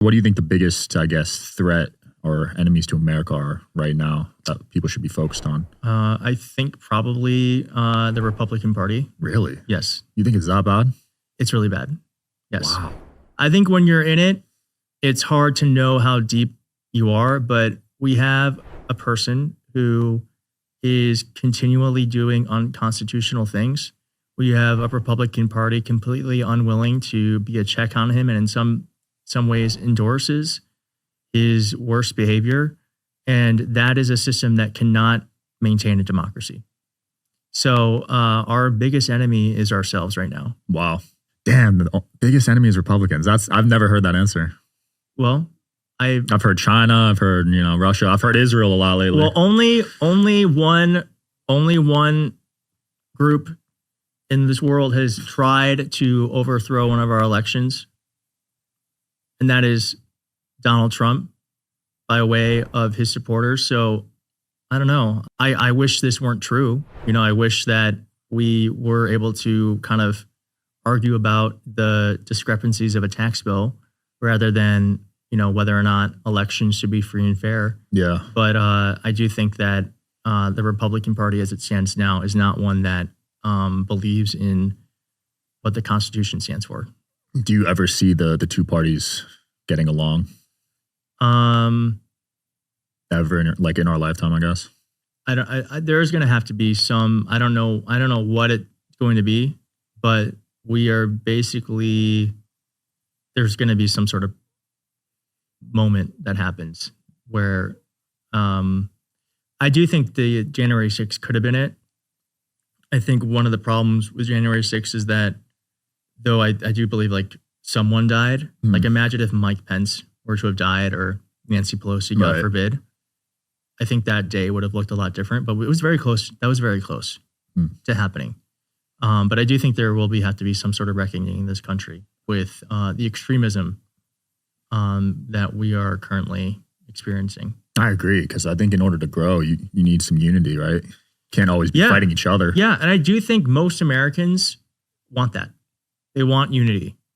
What do you think the biggest, I guess, threat or enemies to America are right now that people should be focused on? I think probably the Republican Party. Really? Yes, You think it's that bad? it's really bad. Yes. Wow. I think when you're in it, it's hard to know how deep you are, but we have a person who is continually doing unconstitutional things. We have a Republican Party completely unwilling to be a check on him and in some ways endorses his worst behavior. And that is a system that cannot maintain a democracy. So our biggest enemy is ourselves right now. Wow. Damn, the biggest enemy is Republicans. I've never heard that answer. Well, I've heard China, I've heard, Russia, I've heard Israel a lot lately. well, only one group in this world has tried to overthrow one of our elections, and that is Donald Trump by way of his supporters. So I don't know. I wish this weren't true. I wish that we were able to kind of argue about the discrepancies of a tax bill rather than, whether or not elections should be free and fair. Yeah. But I do think that the Republican Party as it stands now is not one that believes in what the Constitution stands for. Do you ever see the two parties getting along? Ever in our lifetime, I guess? There's going to have to be some, I don't know what it's going to be, but we are basically, there's going to be some sort of moment that happens where I do think the January 6th could have been it. I think one of the problems with January 6th is that, though I do believe like someone died, like imagine if Mike Pence were to have died or Nancy Pelosi, God Right. forbid. I think that day would have looked a lot different, but it was very close. That was very close to happening. But I do think there will have to be some sort of reckoning in this country with the extremism that we are currently experiencing. I agree, because I think in order to grow, you need some unity, right? Can't always be fighting each other. Yeah, and I do think most Americans want that. They want unity.